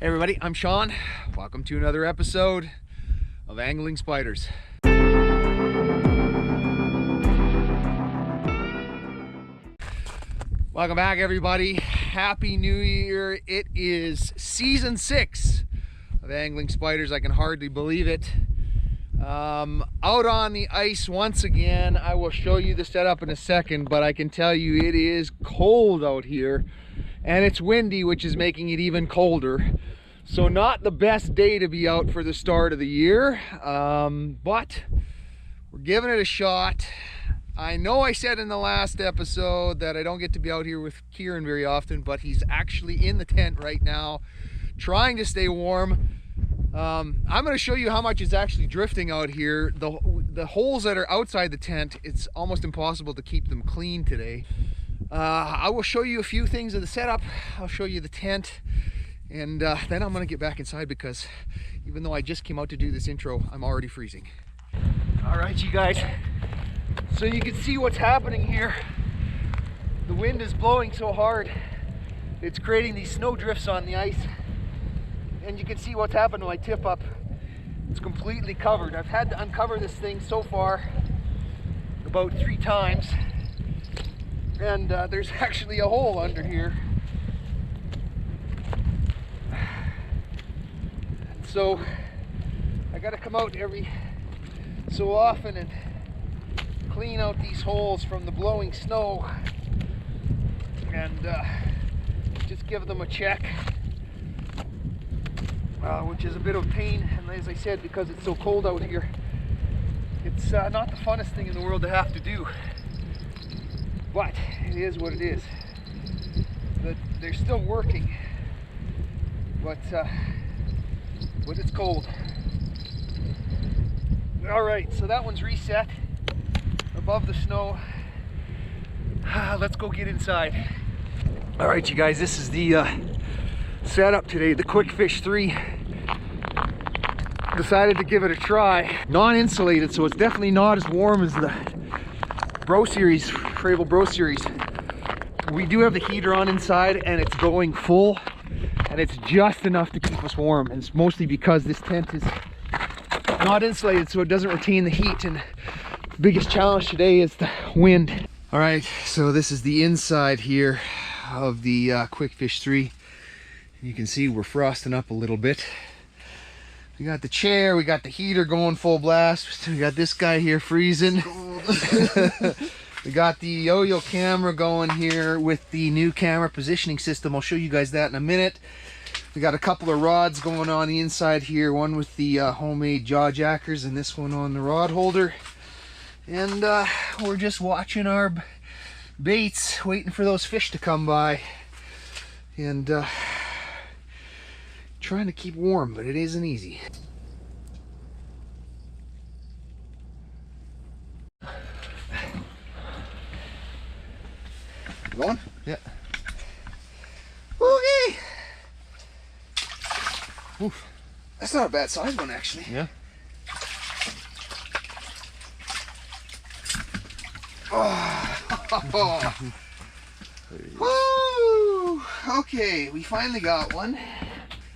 Hey everybody, I'm Sean. Welcome to another episode of Angling Spiders. Welcome back everybody. Happy New Year. It is season 6 of Angling Spiders. I can hardly believe it. Out on the ice once again. I will show you the setup in a second, but I can tell you it is cold out here and it's windy, which is making it even colder. So not the best day to be out for the start of the year, but we're giving it a shot. I know I said in the last episode that I don't get to be out here with Kieran very often, but he's actually in the tent right now trying to stay warm. I'm going to show you how much is actually drifting out here. The holes that are outside the tent, it's almost impossible to keep them clean today. I will show you a few things of the setup. I'll show you the tent, and then I'm going to get back inside because even though I just came out to do this intro, I'm already freezing. All right, you guys. So you can see what's happening here. The wind is blowing so hard, it's creating these snow drifts on the ice. And you can see what's happened to my tip up. It's completely covered. I've had to uncover this thing so far about 3 times. And there's actually a hole under here. So I gotta come out every so often and clean out these holes from the blowing snow and just give them a check, which is a bit of pain. And as I said, because it's so cold out here, it's not the funnest thing in the world to have to do, but it is what it is. They're still working, but it's cold. All right, so that one's reset above the snow. Let's go get inside. All right, you guys, this is the setup today, the Quick Fish 3. Decided to give it a try. Non-insulated, so it's definitely not as warm as the Bro Series, Fravel Bro Series. We do have the heater on inside and it's going full, and it's just enough to keep us warm. And it's mostly because this tent is not insulated, so it doesn't retain the heat. And the biggest challenge today is the wind. All right, so this is the inside here of the Quick Fish 3. You can see we're frosting up a little bit. We got the chair, we got the heater going full blast. We got this guy here freezing. We got the yo-yo camera going here with the new camera positioning system. I'll show you guys that in a minute. We got a couple of rods going on the inside here, one with the homemade jaw jackers and this one on the rod holder. And we're just watching our baits, waiting for those fish to come by. And trying to keep warm, but it isn't easy. Going? Yeah. Okay. Oof. That's not a bad size one, actually. Yeah. Oh. Woo! Okay, we finally got one.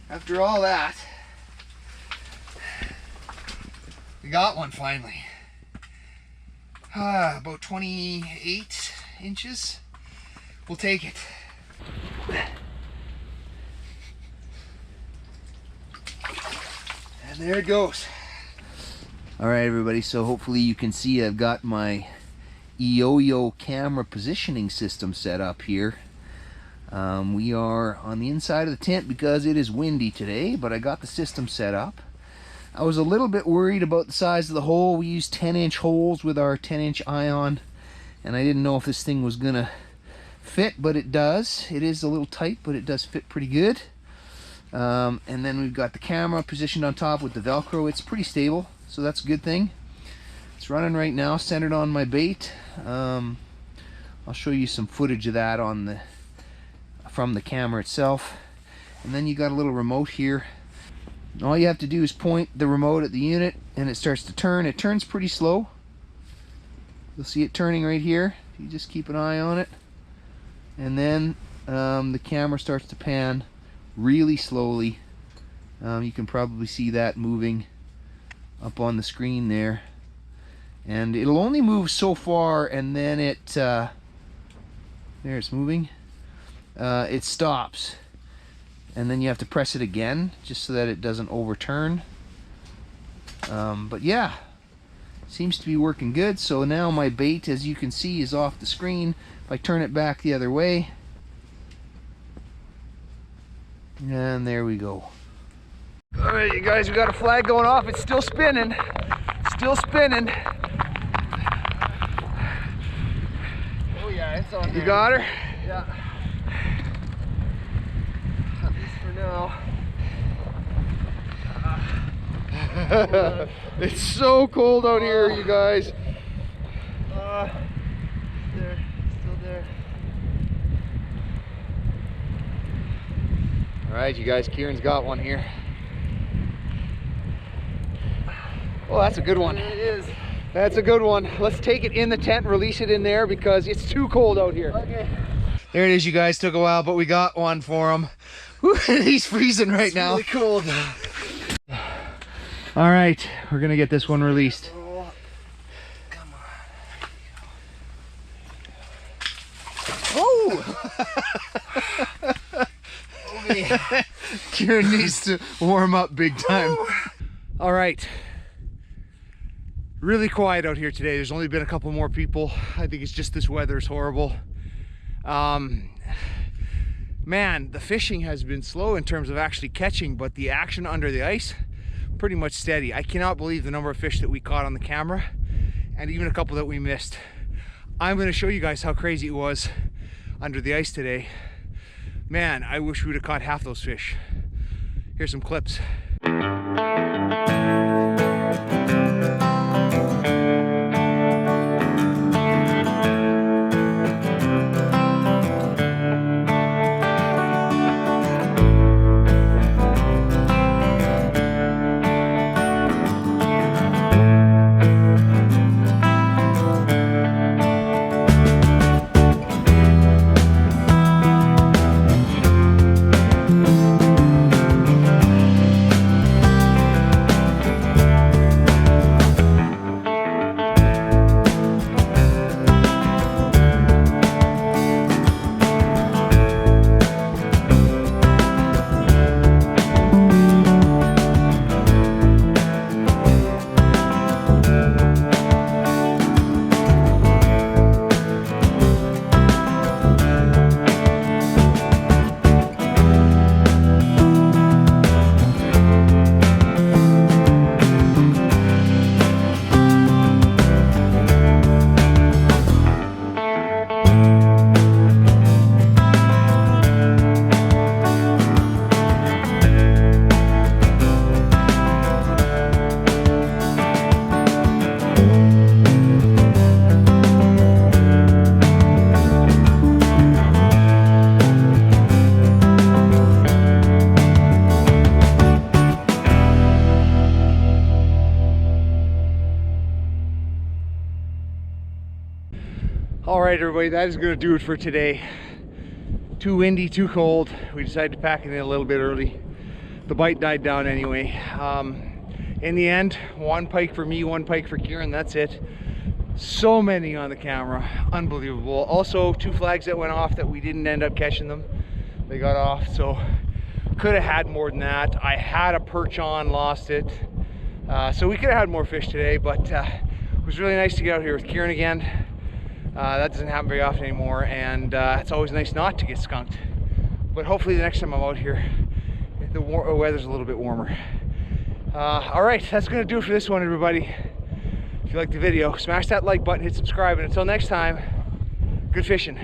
After all that, we got one finally. About 28 inches. We'll take it. And there it goes. All right, everybody, so hopefully you can see I've got my yo-yo camera positioning system set up here. We are on the inside of the tent because it is windy today, but I got the system set up. I was a little bit worried about the size of the hole. We used 10-inch holes with our 10-inch ion, and I didn't know if this thing was gonna fit, but it does. It is a little tight, but it does fit pretty good. And then we've got the camera positioned on top with the Velcro. It's pretty stable, so that's a good thing. It's running right now, centered on my bait. I'll show you some footage of that on from the camera itself. And then you got a little remote here. All you have to do is point the remote at the unit and it starts to turn. It turns pretty slow. You'll see it turning right here. You just keep an eye on it. And then the camera starts to pan really slowly You can probably see that moving up on the screen there. And it'll only move so far, and then there it's moving. It stops. And then you have to press it again just so that it doesn't overturn. But yeah, seems to be working good. So now my bait, as you can see, is off the screen. If I turn it back the other way, and there we go. All right, you guys, we got a flag going off. It's still spinning. Still spinning. Oh yeah, it's on there. You got her? Yeah. At least for now. It's so cold out here, you guys. There, still there. All right, you guys, Kieran's got one here. Oh, that's a good one. There it is. That's a good one. Let's take it in the tent and release it in there because it's too cold out here. Okay. There it is, you guys. Took a while, but we got one for him. He's freezing right now. Really cold. All right, we're gonna get this one released. Oh, come on. Oh! Kieran needs to warm up big time. All right. Really quiet out here today. There's only been a couple more people. I think it's just this weather is horrible. Man, the fishing has been slow in terms of actually catching, but the action under the ice, pretty much steady. I cannot believe the number of fish that we caught on the camera and even a couple that we missed. I'm going to show you guys how crazy it was under the ice today. Man, I wish we would have caught half those fish. Here's some clips. All right, everybody, that is gonna do it for today. Too windy, too cold. We decided to pack it in a little bit early. The bite died down anyway. In the end, one pike for me, one pike for Kieran, that's it. So many on the camera, unbelievable. Also, 2 flags that went off that we didn't end up catching them. They got off, so could have had more than that. I had a perch on, lost it. So we could have had more fish today, but it was really nice to get out here with Kieran again. That doesn't happen very often anymore, and it's always nice not to get skunked. But hopefully the next time I'm out here, the weather's a little bit warmer. All right, that's gonna do it for this one, everybody. If you liked the video, smash that like button, hit subscribe, and until next time, good fishing.